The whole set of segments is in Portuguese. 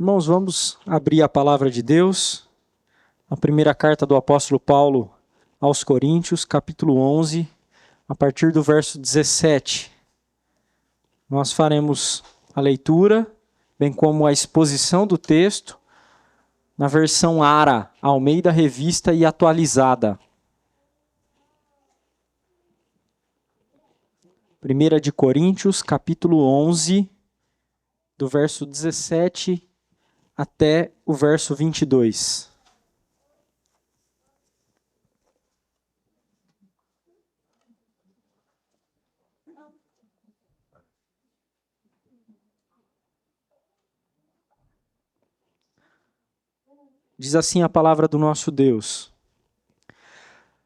Irmãos, vamos abrir a palavra de Deus, a primeira carta do apóstolo Paulo aos Coríntios, capítulo 11, a partir do verso 17. Nós faremos a leitura, bem como a exposição do texto, na versão ARA, Almeida Revista e Atualizada. 1 de Coríntios, capítulo 11, do verso 17 até o verso 22. Diz assim a palavra do nosso Deus: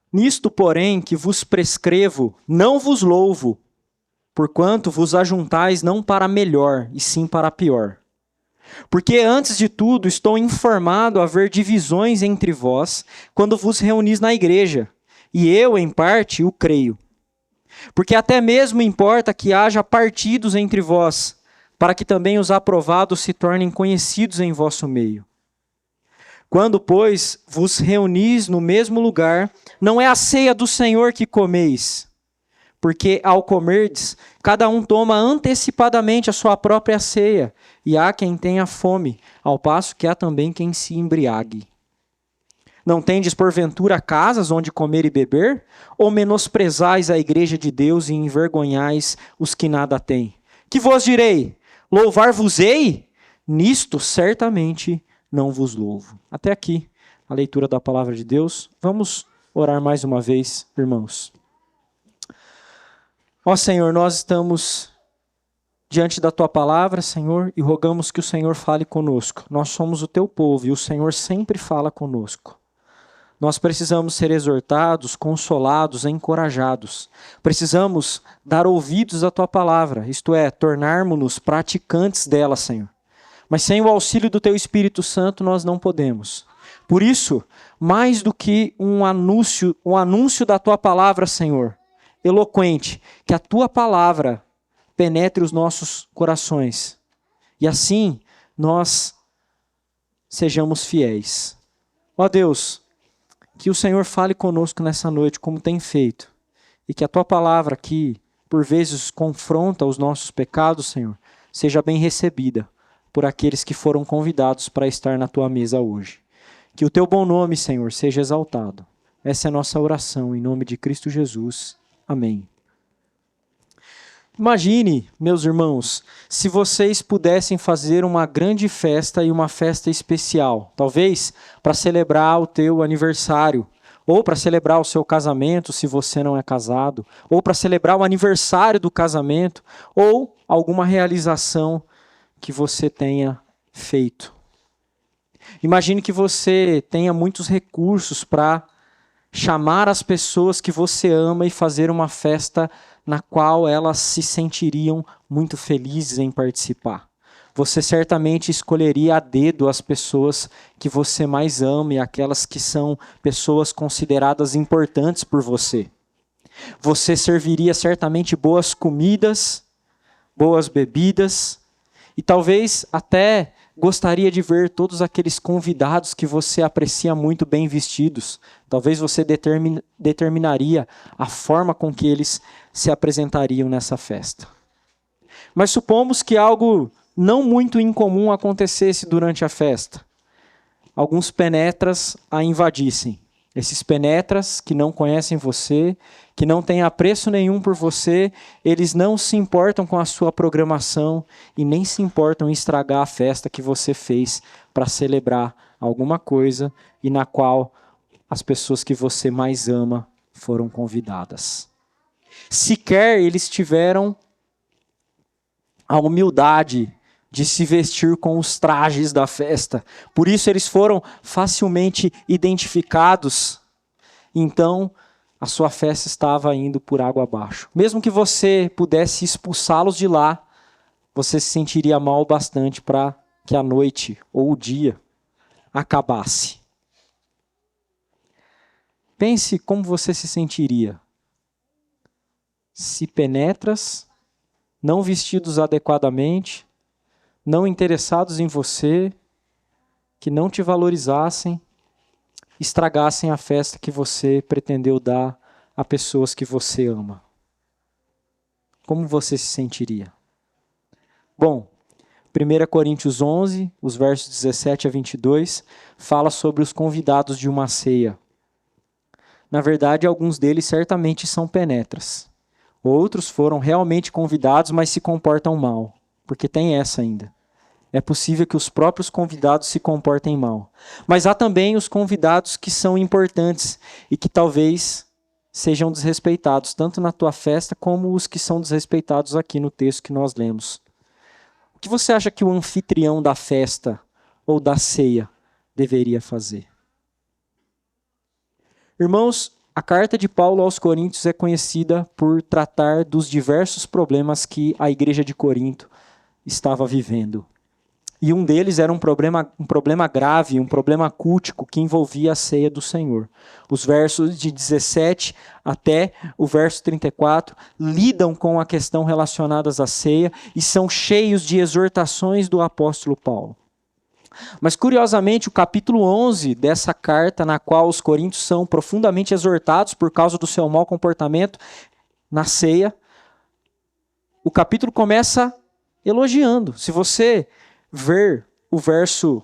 Nisto, porém, que vos prescrevo, não vos louvo, porquanto vos ajuntais não para melhor, e sim para pior. Porque antes de tudo estou informado a haver divisões entre vós, quando vos reunis na igreja, e eu, em parte, o creio. Porque até mesmo importa que haja partidos entre vós, para que também os aprovados se tornem conhecidos em vosso meio. Quando, pois, vos reunis no mesmo lugar, não é a ceia do Senhor que comeis, porque ao comerdes, cada um toma antecipadamente a sua própria ceia, e há quem tenha fome, ao passo que há também quem se embriague. Não tendes porventura casas onde comer e beber? Ou menosprezais a igreja de Deus e envergonhais os que nada têm? Que vos direi? Louvar-vos-ei? Nisto certamente não vos louvo. Até aqui a leitura da palavra de Deus. Vamos orar mais uma vez, irmãos. Ó Senhor, nós estamos diante da Tua palavra, Senhor, e rogamos que o Senhor fale conosco. Nós somos o Teu povo e o Senhor sempre fala conosco. Nós precisamos ser exortados, consolados, encorajados. Precisamos dar ouvidos à Tua palavra, isto é, tornarmos-nos praticantes dela, Senhor. Mas sem o auxílio do Teu Espírito Santo nós não podemos. Por isso, mais do que um anúncio da Tua palavra, Senhor, eloquente, que a Tua palavra penetre os nossos corações. E assim, nós sejamos fiéis. Ó Deus, que o Senhor fale conosco nessa noite, como tem feito. E que a Tua palavra, que por vezes confronta os nossos pecados, Senhor, seja bem recebida por aqueles que foram convidados para estar na Tua mesa hoje. Que o Teu bom nome, Senhor, seja exaltado. Essa é a nossa oração, em nome de Cristo Jesus. Amém. Imagine, meus irmãos, se vocês pudessem fazer uma grande festa e uma festa especial, talvez para celebrar o teu aniversário, ou para celebrar o seu casamento, se você não é casado, ou para celebrar o aniversário do casamento, ou alguma realização que você tenha feito. Imagine que você tenha muitos recursos para chamar as pessoas que você ama e fazer uma festa na qual elas se sentiriam muito felizes em participar. Você certamente escolheria a dedo as pessoas que você mais ama e aquelas que são pessoas consideradas importantes por você. Você serviria certamente boas comidas, boas bebidas e talvez até gostaria de ver todos aqueles convidados que você aprecia muito bem vestidos. Talvez você determinaria a forma com que eles se apresentariam nessa festa. Mas supomos que algo não muito incomum acontecesse durante a festa. Alguns penetras a invadissem. Esses penetras que não conhecem você, que não têm apreço nenhum por você, eles não se importam com a sua programação e nem se importam em estragar a festa que você fez para celebrar alguma coisa e na qual as pessoas que você mais ama foram convidadas. Sequer eles tiveram a humildade de se vestir com os trajes da festa. Por isso eles foram facilmente identificados. Então, a sua festa estava indo por água abaixo. Mesmo que você pudesse expulsá-los de lá, você se sentiria mal o bastante para que a noite ou o dia acabasse. Pense como você se sentiria se penetras, não vestidos adequadamente, não interessados em você, que não te valorizassem, estragassem a festa que você pretendeu dar a pessoas que você ama? Como você se sentiria? Bom, 1 Coríntios 11, os versos 17 a 22, fala sobre os convidados de uma ceia. Na verdade, alguns deles certamente são penetras. Outros foram realmente convidados, mas se comportam mal. Porque tem essa ainda. É possível que os próprios convidados se comportem mal. Mas há também os convidados que são importantes e que talvez sejam desrespeitados, tanto na tua festa como os que são desrespeitados aqui no texto que nós lemos. O que você acha que o anfitrião da festa ou da ceia deveria fazer? Irmãos, a carta de Paulo aos Coríntios é conhecida por tratar dos diversos problemas que a igreja de Corinto estava vivendo. E um deles era um problema grave, um problema cultico que envolvia a ceia do Senhor. Os versos de 17 até o verso 34 lidam com a questão relacionada à ceia e são cheios de exortações do apóstolo Paulo. Mas, curiosamente, o capítulo 11 dessa carta, na qual os coríntios são profundamente exortados por causa do seu mau comportamento na ceia, o capítulo começa elogiando. Se você vir o verso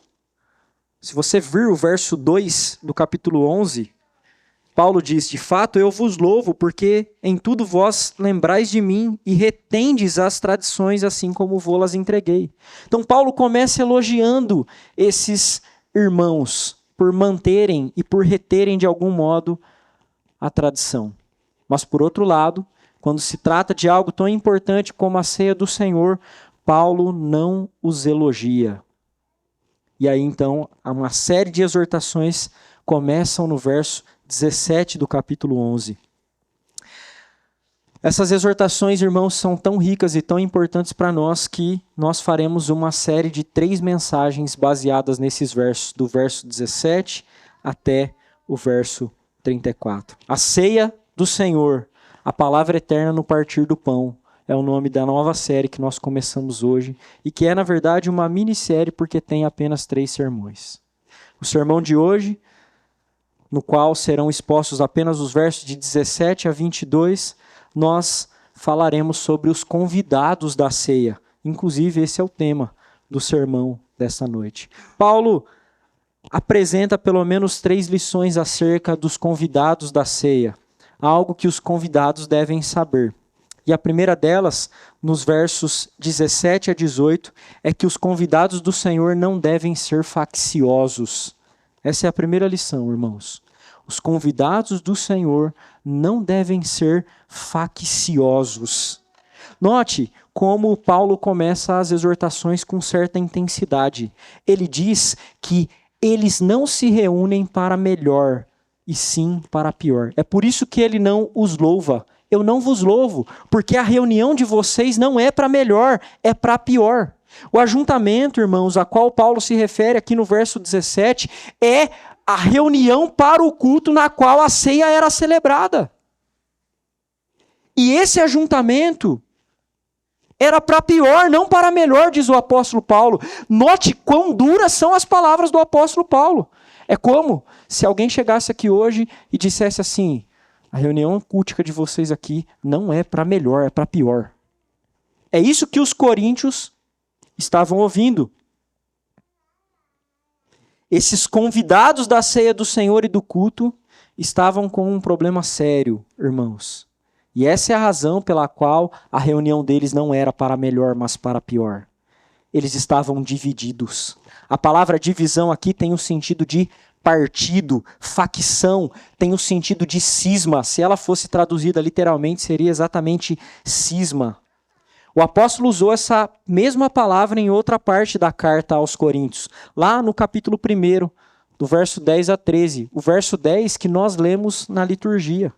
2 do capítulo 11, Paulo diz: de fato eu vos louvo, porque em tudo vós lembrais de mim e retendes as tradições assim como vô-las entreguei. Então Paulo começa elogiando esses irmãos por manterem e por reterem de algum modo a tradição. Mas por outro lado, quando se trata de algo tão importante como a ceia do Senhor, Paulo não os elogia. E aí então uma série de exortações começam no verso 17 do capítulo 11. Essas exortações, irmãos, são tão ricas e tão importantes para nós que nós faremos uma série de 3 mensagens baseadas nesses versos, do verso 17 até o verso 34. A ceia do Senhor, a palavra eterna no partir do pão, é o nome da nova série que nós começamos hoje e que é, na verdade, uma minissérie porque tem apenas 3 sermões. O sermão de hoje, no qual serão expostos apenas os versos de 17 a 22, nós falaremos sobre os convidados da ceia. Inclusive, esse é o tema do sermão desta noite. Paulo apresenta pelo menos 3 lições acerca dos convidados da ceia, algo que os convidados devem saber. E a primeira delas, nos versos 17 a 18, é que os convidados do Senhor não devem ser facciosos. Essa é a primeira lição, irmãos. Os convidados do Senhor não devem ser facciosos. Note como Paulo começa as exortações com certa intensidade. Ele diz que eles não se reúnem para melhor, e sim para pior. É por isso que ele não os louva. Eu não vos louvo, porque a reunião de vocês não é para melhor, é para pior. O ajuntamento, irmãos, a qual Paulo se refere aqui no verso 17, é a reunião para o culto na qual a ceia era celebrada. E esse ajuntamento era para pior, não para melhor, diz o apóstolo Paulo. Note quão duras são as palavras do apóstolo Paulo. É como se alguém chegasse aqui hoje e dissesse assim: a reunião cultica de vocês aqui não é para melhor, é para pior. É isso que os coríntios estavam ouvindo. Esses convidados da ceia do Senhor e do culto estavam com um problema sério, irmãos. E essa é a razão pela qual a reunião deles não era para melhor, mas para pior. Eles estavam divididos. A palavra divisão aqui tem o sentido de partido, facção, tem o sentido de cisma. Se ela fosse traduzida literalmente, seria exatamente cisma. O apóstolo usou essa mesma palavra em outra parte da carta aos Coríntios, lá no capítulo 1, do verso 10 a 13. O verso 10 que nós lemos na liturgia.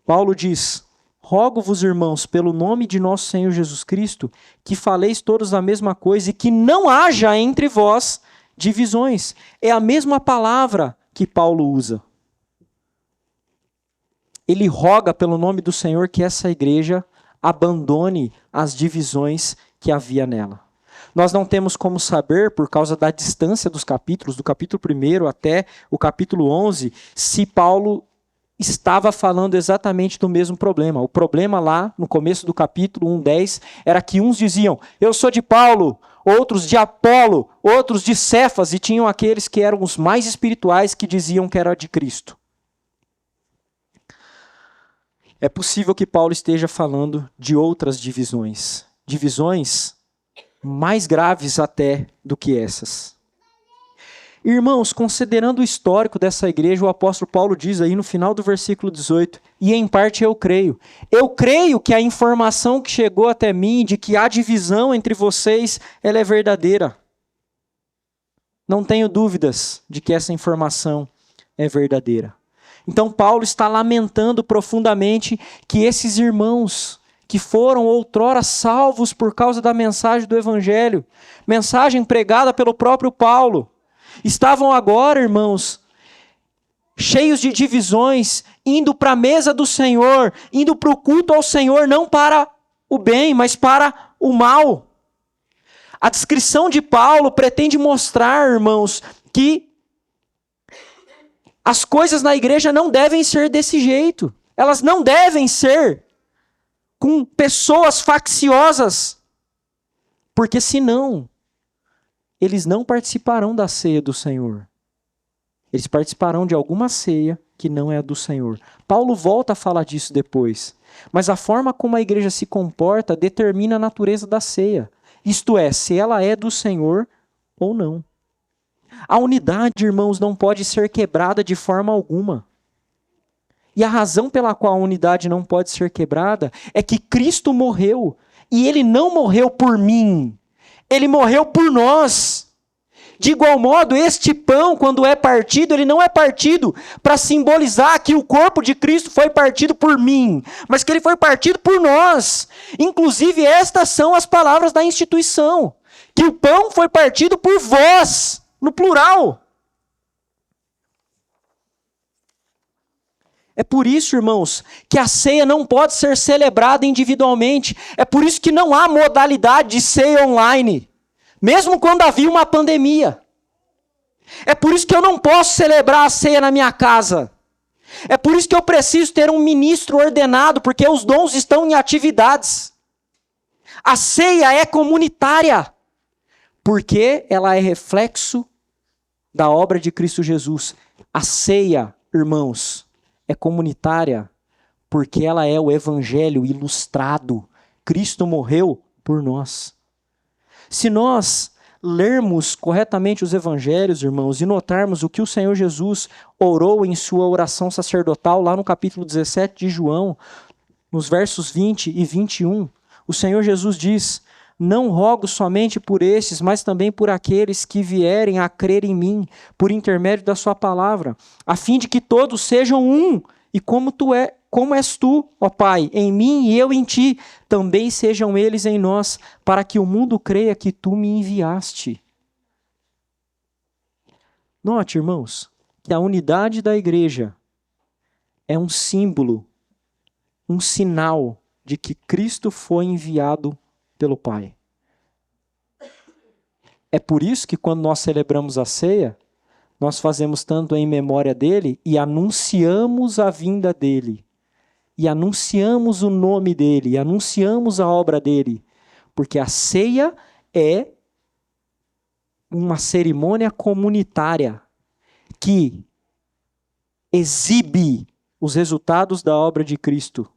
Paulo diz: rogo-vos, irmãos, pelo nome de nosso Senhor Jesus Cristo, que faleis todos a mesma coisa e que não haja entre vós divisões. É a mesma palavra que Paulo usa. Ele roga pelo nome do Senhor que essa igreja abandone as divisões que havia nela. Nós não temos como saber, por causa da distância dos capítulos, do capítulo 1 até o capítulo 11, se Paulo estava falando exatamente do mesmo problema. O problema lá, no começo do capítulo 1:10, era que uns diziam, eu sou de Paulo, outros de Apolo, outros de Cefas, e tinham aqueles que eram os mais espirituais que diziam que era de Cristo. É possível que Paulo esteja falando de outras divisões. Divisões mais graves até do que essas. Irmãos, considerando o histórico dessa igreja, o apóstolo Paulo diz aí no final do versículo 18, e em parte eu creio. Eu creio que a informação que chegou até mim de que há divisão entre vocês, ela é verdadeira. Não tenho dúvidas de que essa informação é verdadeira. Então Paulo está lamentando profundamente que esses irmãos que foram outrora salvos por causa da mensagem do Evangelho, mensagem pregada pelo próprio Paulo, estavam agora, irmãos, cheios de divisões, indo para a mesa do Senhor, indo para o culto ao Senhor, não para o bem, mas para o mal. A descrição de Paulo pretende mostrar, irmãos, que as coisas na igreja não devem ser desse jeito. Elas não devem ser com pessoas facciosas, porque senão eles não participarão da ceia do Senhor. Eles participarão de alguma ceia que não é a do Senhor. Paulo volta a falar disso depois. Mas a forma como a igreja se comporta determina a natureza da ceia. Isto é, se ela é do Senhor ou não. A unidade, irmãos, não pode ser quebrada de forma alguma. E a razão pela qual a unidade não pode ser quebrada é que Cristo morreu. E Ele não morreu por mim. Ele morreu por nós. De igual modo, este pão, quando é partido, ele não é partido para simbolizar que o corpo de Cristo foi partido por mim, mas que ele foi partido por nós. Inclusive, estas são as palavras da instituição, que o pão foi partido por vós, no plural. É por isso, irmãos, que a ceia não pode ser celebrada individualmente. É por isso que não há modalidade de ceia online, mesmo quando havia uma pandemia. É por isso que eu não posso celebrar a ceia na minha casa. É por isso que eu preciso ter um ministro ordenado, porque os dons estão em atividades. A ceia é comunitária, porque ela é reflexo da obra de Cristo Jesus. A ceia, irmãos, é comunitária, porque ela é o evangelho ilustrado. Cristo morreu por nós. Se nós lermos corretamente os evangelhos, irmãos, e notarmos o que o Senhor Jesus orou em sua oração sacerdotal, lá no capítulo 17 de João, nos versos 20 e 21, o Senhor Jesus diz, não rogo somente por estes, mas também por aqueles que vierem a crer em mim, por intermédio da sua palavra, a fim de que todos sejam um, e como és tu, ó Pai, em mim e eu em ti, também sejam eles em nós, para que o mundo creia que tu me enviaste. Note, irmãos, que a unidade da igreja é um símbolo, um sinal de que Cristo foi enviado pelo Pai. É por isso que quando nós celebramos a ceia, nós fazemos tanto em memória dele e anunciamos a vinda dele. E anunciamos o nome dele, e anunciamos a obra dele. Porque a ceia é uma cerimônia comunitária que exibe os resultados da obra de Cristo.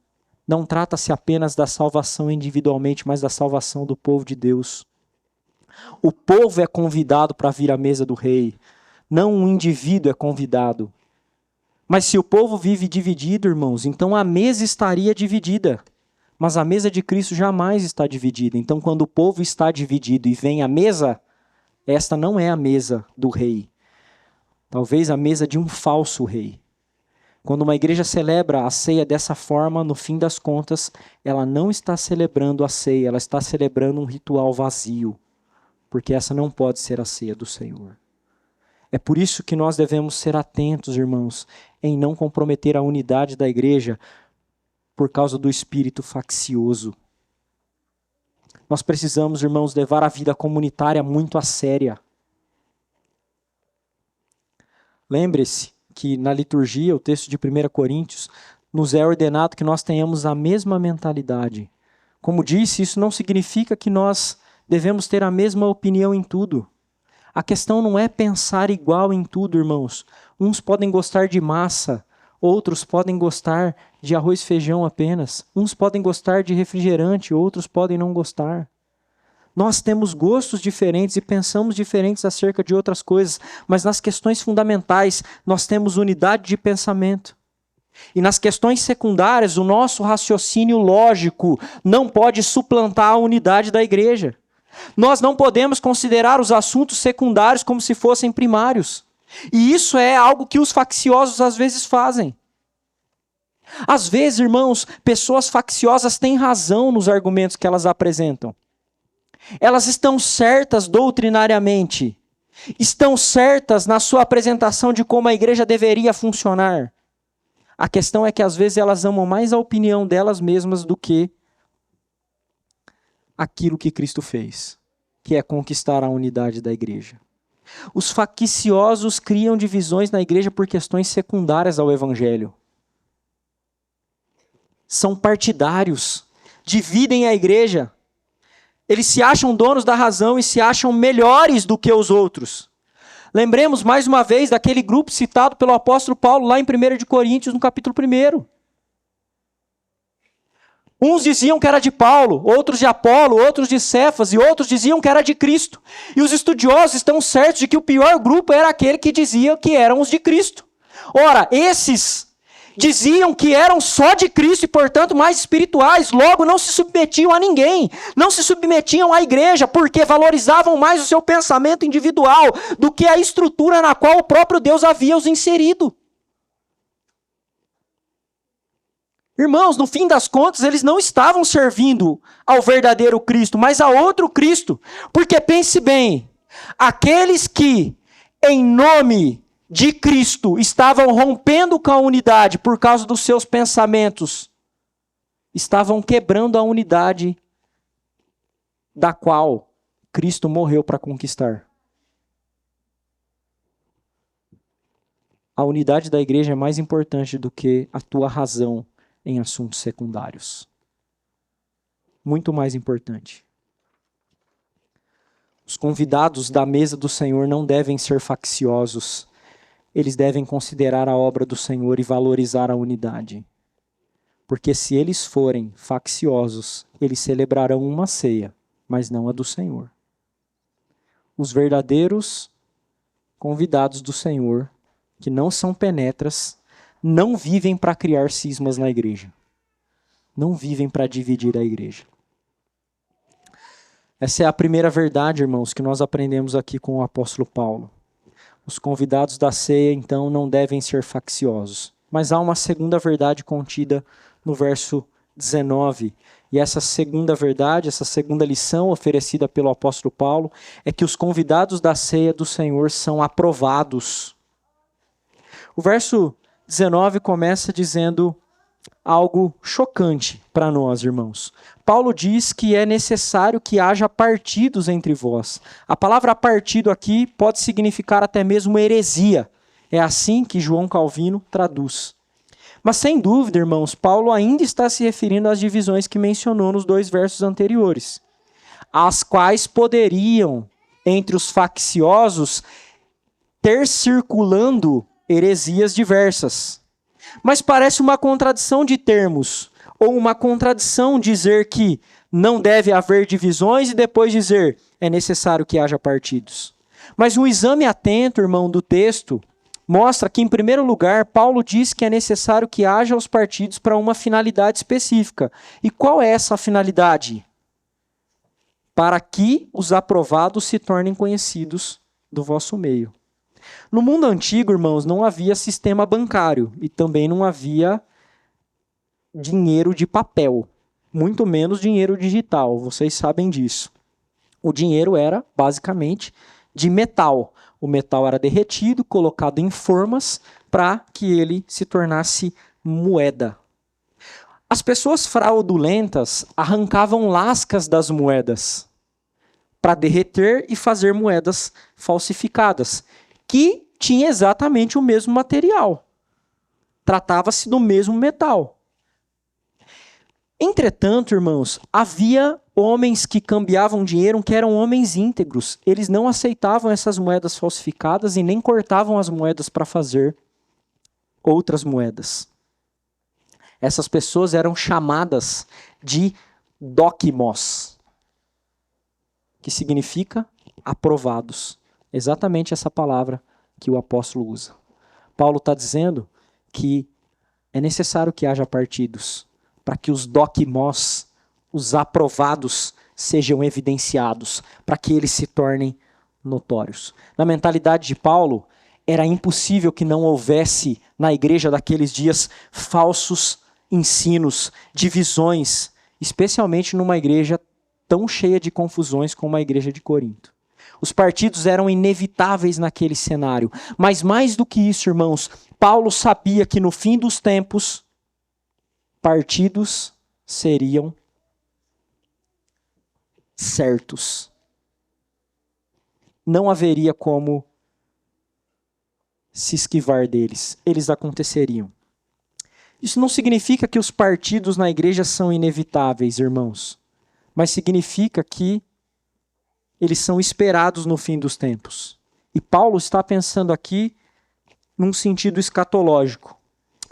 Não trata-se apenas da salvação individualmente, mas da salvação do povo de Deus. O povo é convidado para vir à mesa do rei. Não um indivíduo é convidado. Mas se o povo vive dividido, irmãos, então a mesa estaria dividida. Mas a mesa de Cristo jamais está dividida. Então, quando o povo está dividido e vem à mesa, esta não é a mesa do rei. Talvez a mesa de um falso rei. Quando uma igreja celebra a ceia dessa forma, no fim das contas, ela não está celebrando a ceia, ela está celebrando um ritual vazio. Porque essa não pode ser a ceia do Senhor. É por isso que nós devemos ser atentos, irmãos, em não comprometer a unidade da igreja por causa do espírito faccioso. Nós precisamos, irmãos, levar a vida comunitária muito a séria. Lembre-se que na liturgia, o texto de 1 Coríntios, nos é ordenado que nós tenhamos a mesma mentalidade. Como disse, isso não significa que nós devemos ter a mesma opinião em tudo. A questão não é pensar igual em tudo, irmãos. Uns podem gostar de massa, outros podem gostar de arroz e feijão apenas. Uns podem gostar de refrigerante, outros podem não gostar. Nós temos gostos diferentes e pensamos diferentes acerca de outras coisas, mas nas questões fundamentais nós temos unidade de pensamento. E nas questões secundárias, o nosso raciocínio lógico não pode suplantar a unidade da igreja. Nós não podemos considerar os assuntos secundários como se fossem primários. E isso é algo que os facciosos às vezes fazem. Às vezes, irmãos, pessoas facciosas têm razão nos argumentos que elas apresentam. Elas estão certas doutrinariamente. Estão certas na sua apresentação de como a igreja deveria funcionar. A questão é que às vezes elas amam mais a opinião delas mesmas do que aquilo que Cristo fez, que é conquistar a unidade da igreja. Os facciosos criam divisões na igreja por questões secundárias ao evangelho. São partidários, dividem a igreja. Eles se acham donos da razão e se acham melhores do que os outros. Lembremos mais uma vez daquele grupo citado pelo apóstolo Paulo lá em 1 Coríntios, no capítulo 1. Uns diziam que era de Paulo, outros de Apolo, outros de Cefas e outros diziam que era de Cristo. E os estudiosos estão certos de que o pior grupo era aquele que dizia que eram os de Cristo. Ora, esses diziam que eram só de Cristo e, portanto, mais espirituais, logo não se submetiam a ninguém, não se submetiam à igreja, porque valorizavam mais o seu pensamento individual do que a estrutura na qual o próprio Deus havia os inserido. Irmãos, no fim das contas, eles não estavam servindo ao verdadeiro Cristo, mas a outro Cristo. Porque pense bem, aqueles que, em nome de Cristo, estavam rompendo com a unidade por causa dos seus pensamentos, estavam quebrando a unidade da qual Cristo morreu para conquistar. A unidade da igreja é mais importante do que a tua razão em assuntos secundários. Muito mais importante. Os convidados da mesa do Senhor não devem ser facciosos. Eles devem considerar a obra do Senhor e valorizar a unidade. Porque se eles forem facciosos, eles celebrarão uma ceia, mas não a do Senhor. Os verdadeiros convidados do Senhor, que não são penetras, não vivem para criar cismas na igreja. Não vivem para dividir a igreja. Essa é a primeira verdade, irmãos, que nós aprendemos aqui com o apóstolo Paulo. Os convidados da ceia, então, não devem ser facciosos. Mas há uma segunda verdade contida no verso 19. E essa segunda verdade, essa segunda lição oferecida pelo apóstolo Paulo, é que os convidados da ceia do Senhor são aprovados. O verso 19 começa dizendo algo chocante para nós, irmãos. Paulo diz que é necessário que haja partidos entre vós. A palavra partido aqui pode significar até mesmo heresia. É assim que João Calvino traduz. Mas sem dúvida, irmãos, Paulo ainda está se referindo às divisões que mencionou nos 2 versos anteriores, as quais poderiam, entre os facciosos, ter circulando heresias diversas. Mas parece uma contradição de termos, ou uma contradição dizer que não deve haver divisões e depois dizer é necessário que haja partidos. Mas um exame atento, irmão, do texto mostra que, em primeiro lugar, Paulo diz que é necessário que haja os partidos para uma finalidade específica. E qual é essa finalidade? Para que os aprovados se tornem conhecidos do vosso meio. No mundo antigo, irmãos, não havia sistema bancário e também não havia dinheiro de papel, muito menos dinheiro digital, vocês sabem disso. O dinheiro era, basicamente, de metal. O metal era derretido, colocado em formas para que ele se tornasse moeda. As pessoas fraudulentas arrancavam lascas das moedas para derreter e fazer moedas falsificadas, que tinha exatamente o mesmo material. Tratava-se do mesmo metal. Entretanto, irmãos, havia homens que cambiavam dinheiro que eram homens íntegros. Eles não aceitavam essas moedas falsificadas e nem cortavam as moedas para fazer outras moedas. Essas pessoas eram chamadas de dóquimos, que significa aprovados. Exatamente essa palavra que o apóstolo usa. Paulo está dizendo que é necessário que haja partidos para que os dóquimos, os aprovados, sejam evidenciados, para que eles se tornem notórios. Na mentalidade de Paulo, era impossível que não houvesse na igreja daqueles dias falsos ensinos, divisões, especialmente numa igreja tão cheia de confusões como a igreja de Corinto. Os partidos eram inevitáveis naquele cenário. Mas mais do que isso, irmãos, Paulo sabia que no fim dos tempos, partidos seriam certos. Não haveria como se esquivar deles. Eles aconteceriam. Isso não significa que os partidos na igreja são inevitáveis, irmãos. Mas significa que eles são esperados no fim dos tempos. E Paulo está pensando aqui num sentido escatológico.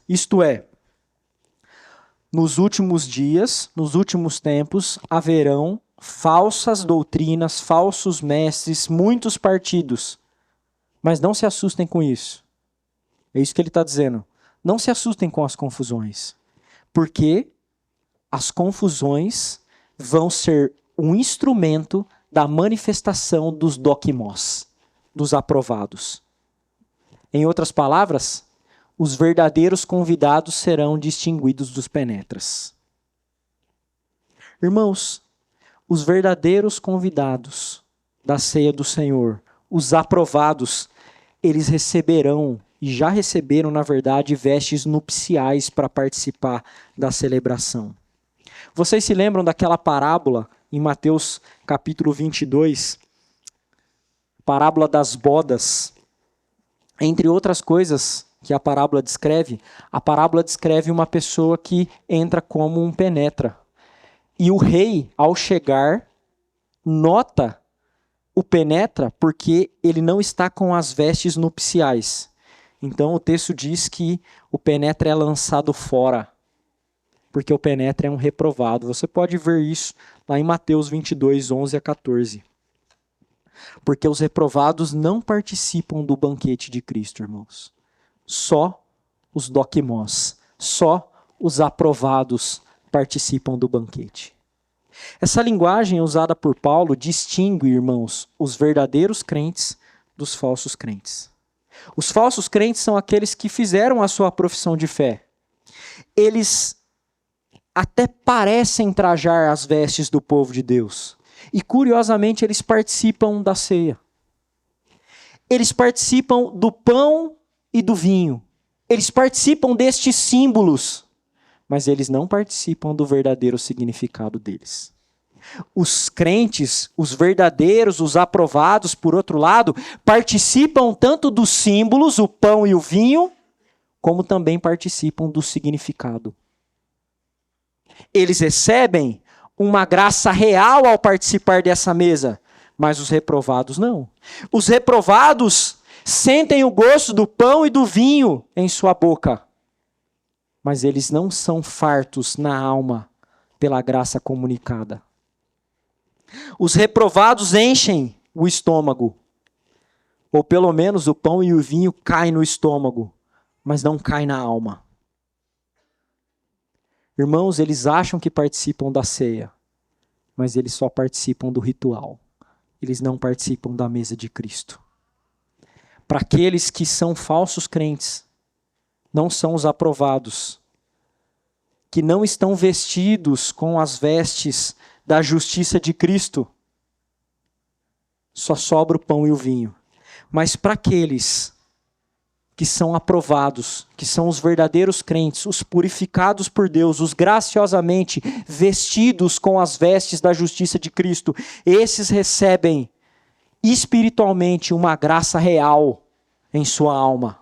Isto é, nos últimos dias, nos últimos tempos, haverão falsas doutrinas, falsos mestres, muitos partidos. Mas não se assustem com isso. É isso que ele está dizendo. Não se assustem com as confusões. Porque as confusões vão ser um instrumento da manifestação dos dóquimos, dos aprovados. Em outras palavras, os verdadeiros convidados serão distinguidos dos penetras. Irmãos, os verdadeiros convidados da ceia do Senhor, os aprovados, eles receberão, e já receberam, na verdade, vestes nupciais para participar da celebração. Vocês se lembram daquela parábola em Mateus capítulo 22, parábola das bodas? Entre outras coisas que a parábola descreve uma pessoa que entra como um penetra. E o rei, ao chegar, nota o penetra porque ele não está com as vestes nupciais. Então o texto diz que o penetra é lançado fora, porque o penetra é um reprovado. Você pode ver isso lá em Mateus 22, 11 a 14. Porque os reprovados não participam do banquete de Cristo, irmãos. Só os dóquimos, só os aprovados participam do banquete. Essa linguagem usada por Paulo distingue, irmãos, os verdadeiros crentes dos falsos crentes. Os falsos crentes são aqueles que fizeram a sua profissão de fé. Eles até parecem trajar as vestes do povo de Deus. E, curiosamente, eles participam da ceia. Eles participam do pão e do vinho. Eles participam destes símbolos. Mas eles não participam do verdadeiro significado deles. Os crentes, os verdadeiros, os aprovados, por outro lado, participam tanto dos símbolos, o pão e o vinho, como também participam do significado. Eles recebem uma graça real ao participar dessa mesa, mas os reprovados não. Os reprovados sentem o gosto do pão e do vinho em sua boca, mas eles não são fartos na alma pela graça comunicada. Os reprovados enchem o estômago, ou pelo menos o pão e o vinho caem no estômago, mas não caem na alma. Irmãos, eles acham que participam da ceia, mas eles só participam do ritual. Eles não participam da mesa de Cristo. Para aqueles que são falsos crentes, não são os aprovados, que não estão vestidos com as vestes da justiça de Cristo, só sobra o pão e o vinho. Mas para aqueles que são aprovados, que são os verdadeiros crentes, os purificados por Deus, os graciosamente vestidos com as vestes da justiça de Cristo, esses recebem espiritualmente uma graça real em sua alma.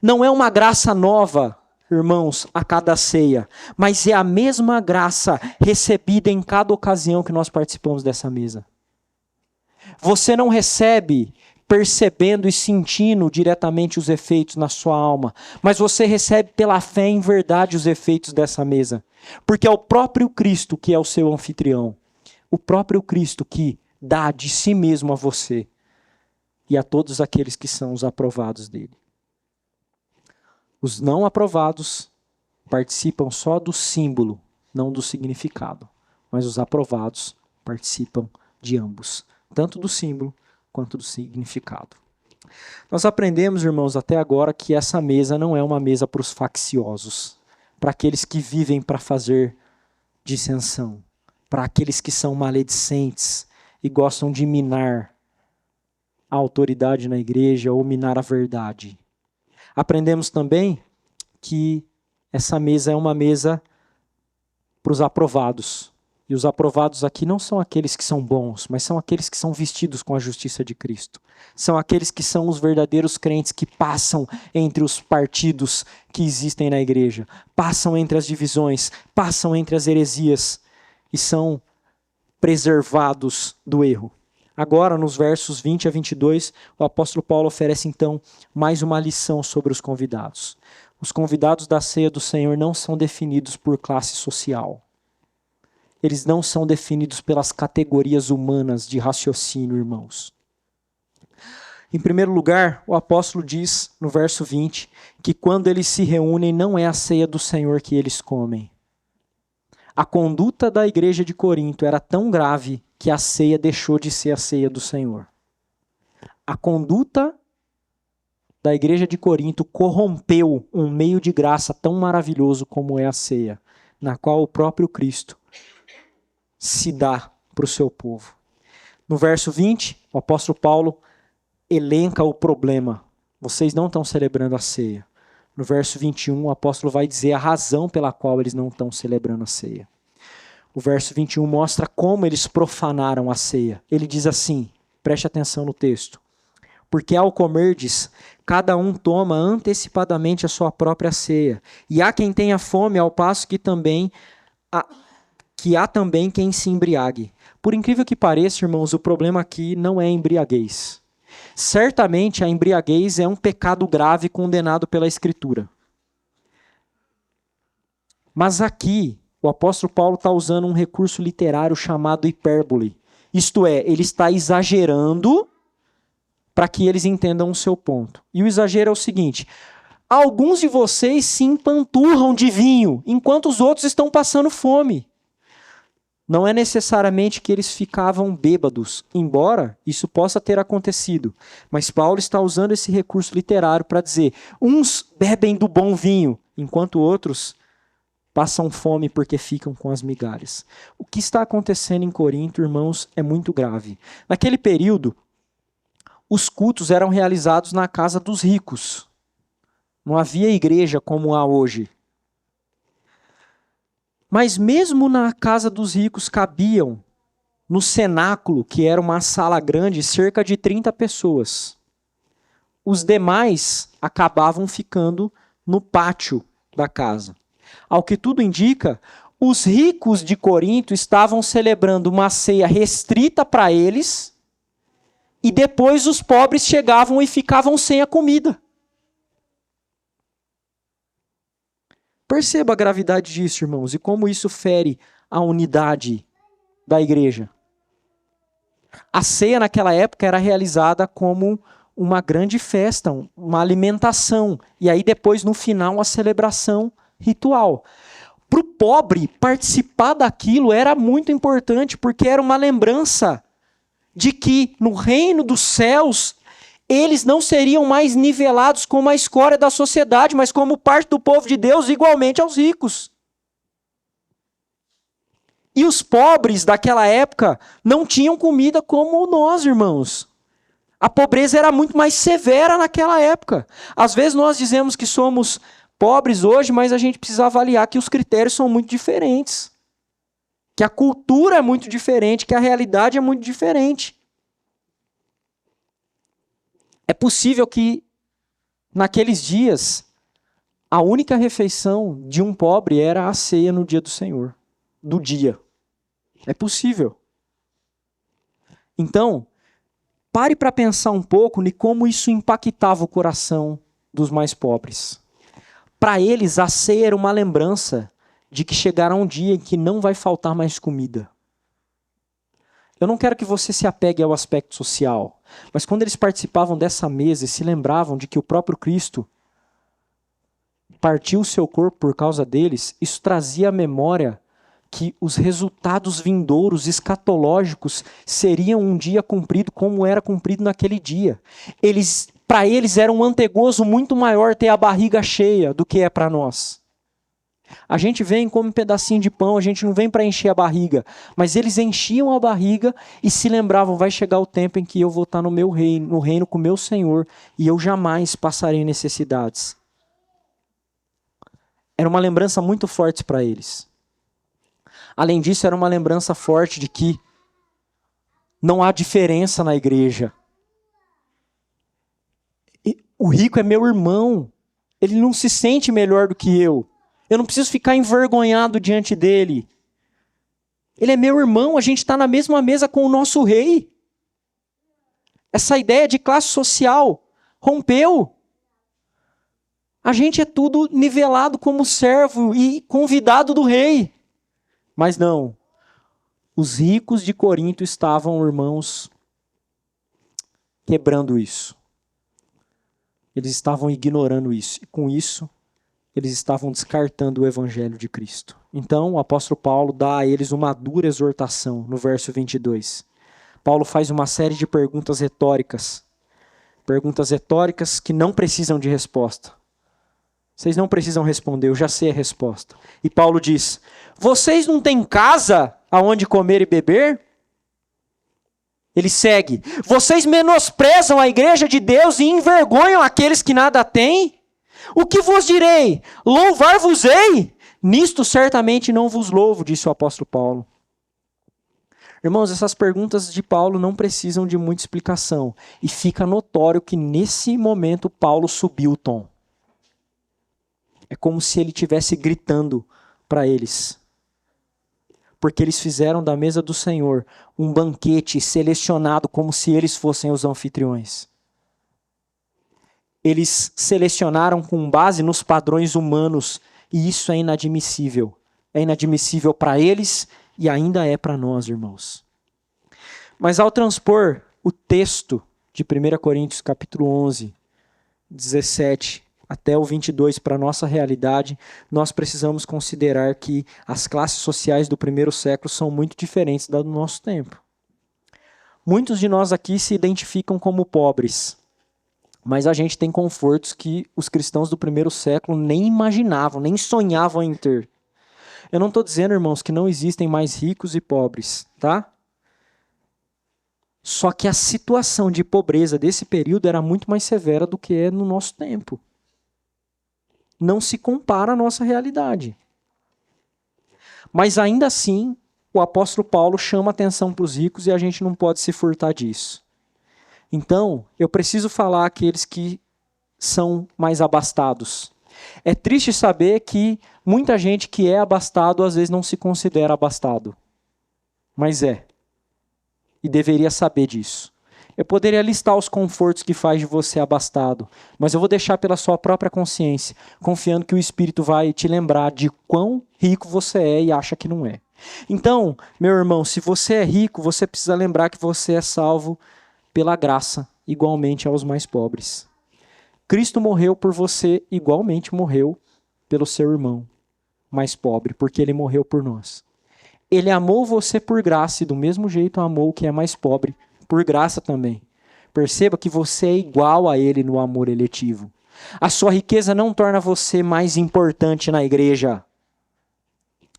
Não é uma graça nova, irmãos, a cada ceia, mas é a mesma graça recebida em cada ocasião que nós participamos dessa mesa. Você não recebe percebendo e sentindo diretamente os efeitos na sua alma, mas você recebe pela fé em verdade os efeitos dessa mesa, porque é o próprio Cristo que é o seu anfitrião, o próprio Cristo que dá de si mesmo a você e a todos aqueles que são os aprovados dele. Os não aprovados participam só do símbolo, não do significado, mas os aprovados participam de ambos, tanto do símbolo quanto do significado. Nós aprendemos, irmãos, até agora que essa mesa não é uma mesa para os facciosos, para aqueles que vivem para fazer dissensão, para aqueles que são maledicentes e gostam de minar a autoridade na igreja ou minar a verdade. Aprendemos também que essa mesa é uma mesa para os aprovados. E os aprovados aqui não são aqueles que são bons, mas são aqueles que são vestidos com a justiça de Cristo. São aqueles que são os verdadeiros crentes que passam entre os partidos que existem na igreja, passam entre as divisões, passam entre as heresias e são preservados do erro. Agora, nos versos 20 a 22, o apóstolo Paulo oferece então mais uma lição sobre os convidados. Os convidados da ceia do Senhor não são definidos por classe social. Eles não são definidos pelas categorias humanas de raciocínio, irmãos. Em primeiro lugar, o apóstolo diz, no verso 20, que quando eles se reúnem, não é a ceia do Senhor que eles comem. A conduta da igreja de Corinto era tão grave que a ceia deixou de ser a ceia do Senhor. A conduta da igreja de Corinto corrompeu um meio de graça tão maravilhoso como é a ceia, na qual o próprio Cristo se dá para o seu povo. No verso 20, o apóstolo Paulo elenca o problema. Vocês não estão celebrando a ceia. No verso 21, o apóstolo vai dizer a razão pela qual eles não estão celebrando a ceia. O verso 21 mostra como eles profanaram a ceia. Ele diz assim, preste atenção no texto. Porque ao comerdes, cada um toma antecipadamente a sua própria ceia. E há quem tenha fome, ao passo que há também quem se embriague. Por incrível que pareça, irmãos, o problema aqui não é a embriaguez. Certamente a embriaguez é um pecado grave condenado pela Escritura. Mas aqui, o apóstolo Paulo está usando um recurso literário chamado hipérbole. Isto é, ele está exagerando para que eles entendam o seu ponto. E o exagero é o seguinte: alguns de vocês se empanturram de vinho, enquanto os outros estão passando fome. Não é necessariamente que eles ficavam bêbados, embora isso possa ter acontecido. Mas Paulo está usando esse recurso literário para dizer: uns bebem do bom vinho, enquanto outros passam fome porque ficam com as migalhas. O que está acontecendo em Corinto, irmãos, é muito grave. Naquele período, os cultos eram realizados na casa dos ricos. Não havia igreja como há hoje. Mas mesmo na casa dos ricos cabiam, no cenáculo, que era uma sala grande, cerca de 30 pessoas. Os demais acabavam ficando no pátio da casa. Ao que tudo indica, os ricos de Corinto estavam celebrando uma ceia restrita para eles, e depois os pobres chegavam e ficavam sem a comida. Perceba a gravidade disso, irmãos, e como isso fere a unidade da igreja. A ceia naquela época era realizada como uma grande festa, uma alimentação, e aí depois no final a celebração ritual. Para o pobre, participar daquilo era muito importante, porque era uma lembrança de que no reino dos céus eles não seriam mais nivelados como a escória da sociedade, mas como parte do povo de Deus, igualmente aos ricos. E os pobres daquela época não tinham comida como nós, irmãos. A pobreza era muito mais severa naquela época. Às vezes nós dizemos que somos pobres hoje, mas a gente precisa avaliar que os critérios são muito diferentes. Que a cultura é muito diferente, que a realidade é muito diferente. É possível que, naqueles dias, a única refeição de um pobre era a ceia no dia do Senhor. Do dia. É possível. Então, pare para pensar um pouco em como isso impactava o coração dos mais pobres. Para eles, a ceia era uma lembrança de que chegará um dia em que não vai faltar mais comida. Eu não quero que você se apegue ao aspecto social, mas quando eles participavam dessa mesa e se lembravam de que o próprio Cristo partiu o seu corpo por causa deles, isso trazia à memória que os resultados vindouros, escatológicos, seriam um dia cumprido como era cumprido naquele dia. Para eles era um antegozo muito maior ter a barriga cheia do que é para nós. A gente vem como um pedacinho de pão, a gente não vem para encher a barriga, mas eles enchiam a barriga e se lembravam, vai chegar o tempo em que eu vou estar no meu reino, no reino com o meu Senhor, e eu jamais passarei necessidades. Era uma lembrança muito forte para eles. Além disso, era uma lembrança forte de que não há diferença na igreja. O rico é meu irmão, ele não se sente melhor do que eu. Eu não preciso ficar envergonhado diante dele. Ele é meu irmão, a gente está na mesma mesa com o nosso rei. Essa ideia de classe social rompeu. A gente é tudo nivelado como servo e convidado do rei. Mas não. Os ricos de Corinto estavam, irmãos, quebrando isso. Eles estavam ignorando isso. E com isso, eles estavam descartando o evangelho de Cristo. Então, o apóstolo Paulo dá a eles uma dura exortação no verso 22. Paulo faz uma série de perguntas retóricas. Perguntas retóricas que não precisam de resposta. Vocês não precisam responder, eu já sei a resposta. E Paulo diz, vocês não têm casa aonde comer e beber? Ele segue, vocês menosprezam a igreja de Deus e envergonham aqueles que nada têm? O que vos direi? Louvar-vos-ei? Nisto certamente não vos louvo, disse o apóstolo Paulo. Irmãos, essas perguntas de Paulo não precisam de muita explicação. E fica notório que nesse momento Paulo subiu o tom. É como se ele estivesse gritando para eles. Porque eles fizeram da mesa do Senhor um banquete selecionado como se eles fossem os anfitriões. Eles selecionaram com base nos padrões humanos e isso é inadmissível. É inadmissível para eles e ainda é para nós, irmãos. Mas ao transpor o texto de 1 Coríntios capítulo 11, 17 até o 22 para a nossa realidade, nós precisamos considerar que as classes sociais do primeiro século são muito diferentes da do nosso tempo. Muitos de nós aqui se identificam como pobres, mas a gente tem confortos que os cristãos do primeiro século nem imaginavam, nem sonhavam em ter. Eu não estou dizendo, irmãos, que não existem mais ricos e pobres, tá? Só que a situação de pobreza desse período era muito mais severa do que é no nosso tempo. Não se compara à nossa realidade. Mas ainda assim, o apóstolo Paulo chama atenção para os ricos e a gente não pode se furtar disso. Então, eu preciso falar àqueles que são mais abastados. É triste saber que muita gente que é abastado às vezes não se considera abastado. Mas é. E deveria saber disso. Eu poderia listar os confortos que faz de você abastado, mas eu vou deixar pela sua própria consciência, confiando que o Espírito vai te lembrar de quão rico você é e acha que não é. Então, meu irmão, se você é rico, você precisa lembrar que você é salvo pela graça, igualmente aos mais pobres. Cristo morreu por você, igualmente morreu pelo seu irmão mais pobre, porque ele morreu por nós. Ele amou você por graça e do mesmo jeito amou o que é mais pobre por graça também. Perceba que você é igual a ele no amor eletivo. A sua riqueza não torna você mais importante na igreja.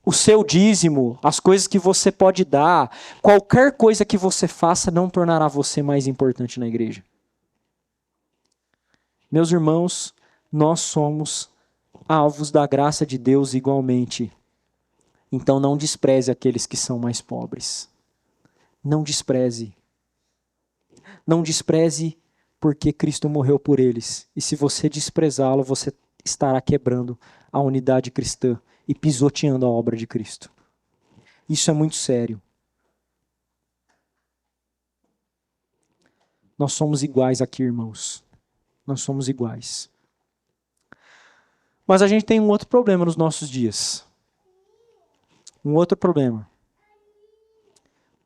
O seu dízimo, as coisas que você pode dar, qualquer coisa que você faça não tornará você mais importante na igreja. Meus irmãos, nós somos alvos da graça de Deus igualmente. Então não despreze aqueles que são mais pobres. Não despreze. Não despreze porque Cristo morreu por eles. E se você desprezá-lo, você estará quebrando a unidade cristã e pisoteando a obra de Cristo. Isso é muito sério. Nós somos iguais aqui, irmãos. Nós somos iguais. Mas a gente tem um outro problema nos nossos dias. Um outro problema.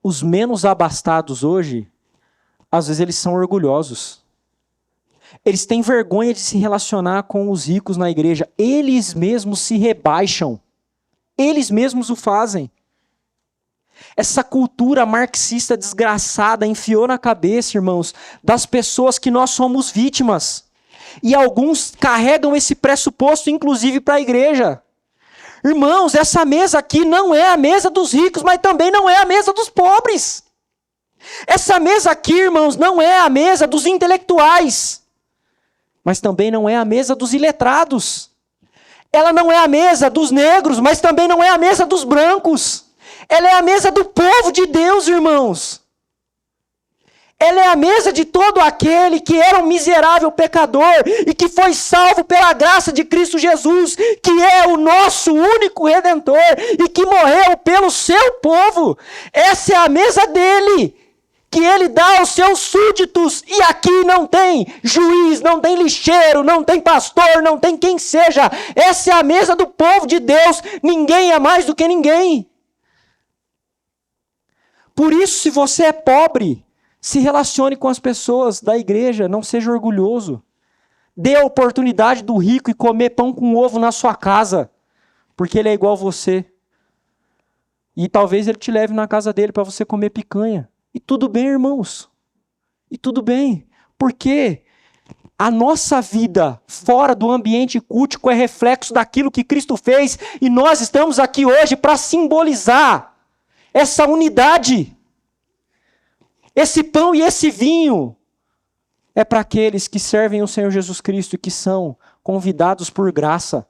Os menos abastados hoje, às vezes eles são orgulhosos. Eles têm vergonha de se relacionar com os ricos na igreja. Eles mesmos se rebaixam. Eles mesmos o fazem. Essa cultura marxista desgraçada enfiou na cabeça, irmãos, das pessoas que nós somos vítimas. E alguns carregam esse pressuposto, inclusive, para a igreja. Irmãos, essa mesa aqui não é a mesa dos ricos, mas também não é a mesa dos pobres. Essa mesa aqui, irmãos, não é a mesa dos intelectuais, mas também não é a mesa dos iletrados. Ela não é a mesa dos negros, mas também não é a mesa dos brancos. Ela é a mesa do povo de Deus, irmãos. Ela é a mesa de todo aquele que era um miserável pecador e que foi salvo pela graça de Cristo Jesus, que é o nosso único Redentor e que morreu pelo seu povo. Essa é a mesa dele, que ele dá aos seus súditos. E aqui não tem juiz, não tem lixeiro, não tem pastor, não tem quem seja. Essa é a mesa do povo de Deus. Ninguém é mais do que ninguém. Por isso, se você é pobre, se relacione com as pessoas da igreja, não seja orgulhoso. Dê a oportunidade do rico e comer pão com ovo na sua casa, porque ele é igual a você. E talvez ele te leve na casa dele para você comer picanha. E tudo bem, irmãos. E tudo bem. Porque a nossa vida fora do ambiente cultico é reflexo daquilo que Cristo fez. E nós estamos aqui hoje para simbolizar essa unidade. Esse pão e esse vinho é para aqueles que servem o Senhor Jesus Cristo e que são convidados por graça.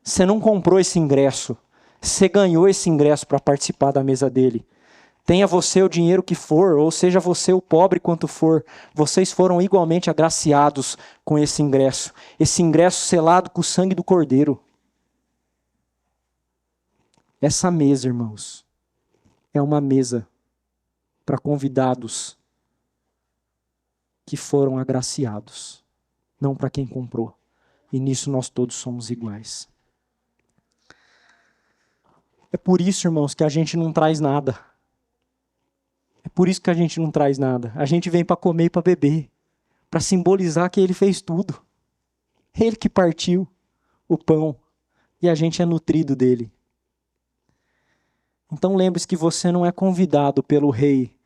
Você não comprou esse ingresso. Você ganhou esse ingresso para participar da mesa dele. Tenha você o dinheiro que for, ou seja você o pobre quanto for, vocês foram igualmente agraciados com esse ingresso. Esse ingresso selado com o sangue do Cordeiro. Essa mesa, irmãos, é uma mesa para convidados que foram agraciados, não para quem comprou. E nisso nós todos somos iguais. É por isso, irmãos, que a gente não traz nada. É por isso que a gente não traz nada. A gente vem para comer e para beber, para simbolizar que ele fez tudo. Ele que partiu o pão e a gente é nutrido dele. Então lembre-se que você não é convidado pelo rei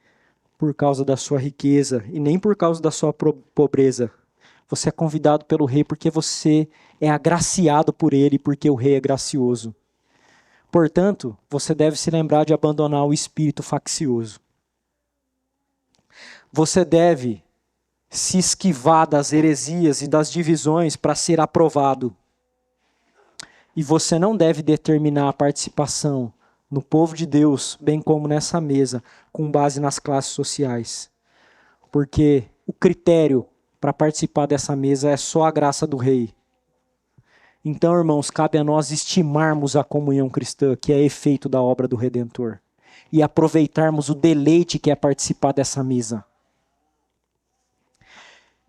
por causa da sua riqueza e nem por causa da sua pobreza. Você é convidado pelo rei porque você é agraciado por ele, porque o rei é gracioso. Portanto, você deve se lembrar de abandonar o espírito faccioso. Você deve se esquivar das heresias e das divisões para ser aprovado. E você não deve determinar a participação no povo de Deus, bem como nessa mesa, com base nas classes sociais. Porque o critério para participar dessa mesa é só a graça do rei. Então, irmãos, cabe a nós estimarmos a comunhão cristã, que é efeito da obra do Redentor, e aproveitarmos o deleite que é participar dessa mesa.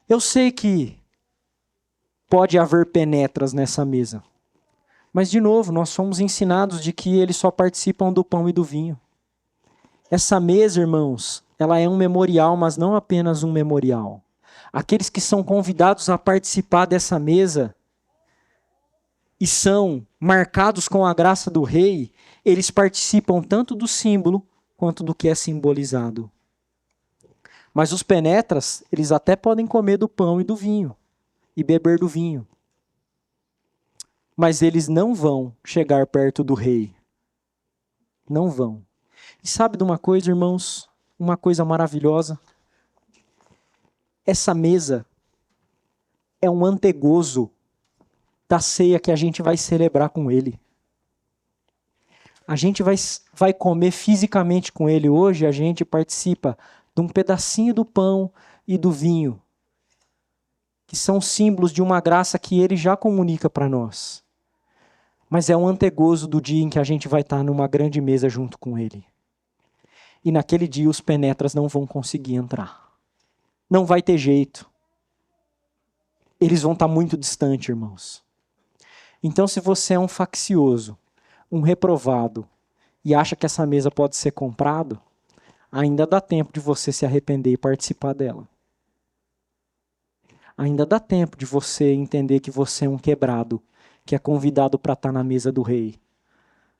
Eu sei que pode haver penetras nessa mesa. Mas, de novo, nós somos ensinados de que eles só participam do pão e do vinho. Essa mesa, irmãos, ela é um memorial, mas não apenas um memorial. Aqueles que são convidados a participar dessa mesa e são marcados com a graça do rei, eles participam tanto do símbolo quanto do que é simbolizado. Mas os penetras, eles até podem comer do pão e do vinho, e beber do vinho. Mas eles não vão chegar perto do rei. Não vão. E sabe de uma coisa, irmãos? Uma coisa maravilhosa. Essa mesa é um antegozo da ceia que a gente vai celebrar com Ele. A gente vai comer fisicamente com Ele hoje, a gente participa de um pedacinho do pão e do vinho, que são símbolos de uma graça que Ele já comunica para nós. Mas é um antegozo do dia em que a gente vai estar numa grande mesa junto com Ele. E naquele dia os penetras não vão conseguir entrar. Não vai ter jeito. Eles vão estar muito distantes, irmãos. Então, se você é um faccioso, um reprovado, e acha que essa mesa pode ser comprado, ainda dá tempo de você se arrepender e participar dela. Ainda dá tempo de você entender que você é um quebrado, que é convidado para estar na mesa do rei,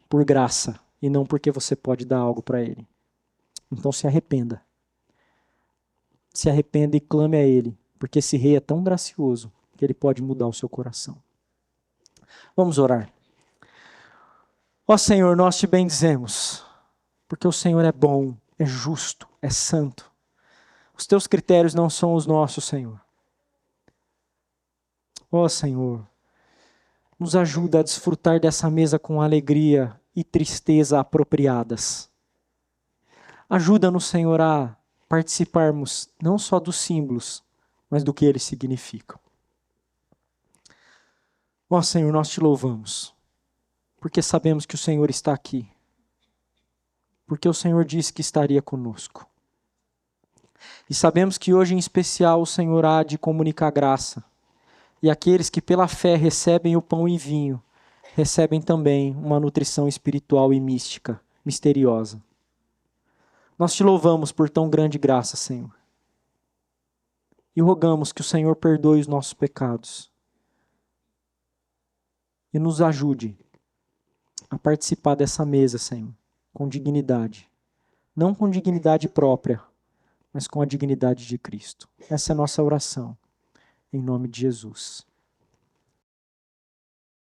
por graça, e não porque você pode dar algo para ele. Então se arrependa. Se arrependa e clame a ele, porque esse rei é tão gracioso que ele pode mudar o seu coração. Vamos orar. Ó Senhor, nós te bendizemos, porque o Senhor é bom, é justo, é santo. Os teus critérios não são os nossos, Senhor. Ó Senhor, nos ajuda a desfrutar dessa mesa com alegria e tristeza apropriadas. Ajuda-nos, Senhor, a participarmos não só dos símbolos, mas do que eles significam. Ó Senhor, nós te louvamos, porque sabemos que o Senhor está aqui. Porque o Senhor disse que estaria conosco. E sabemos que hoje em especial o Senhor há de comunicar graça. E aqueles que pela fé recebem o pão e vinho, recebem também uma nutrição espiritual e mística, misteriosa. Nós te louvamos por tão grande graça, Senhor. E rogamos que o Senhor perdoe os nossos pecados. E nos ajude a participar dessa mesa, Senhor, com dignidade. Não com dignidade própria, mas com a dignidade de Cristo. Essa é a nossa oração. Em nome de Jesus.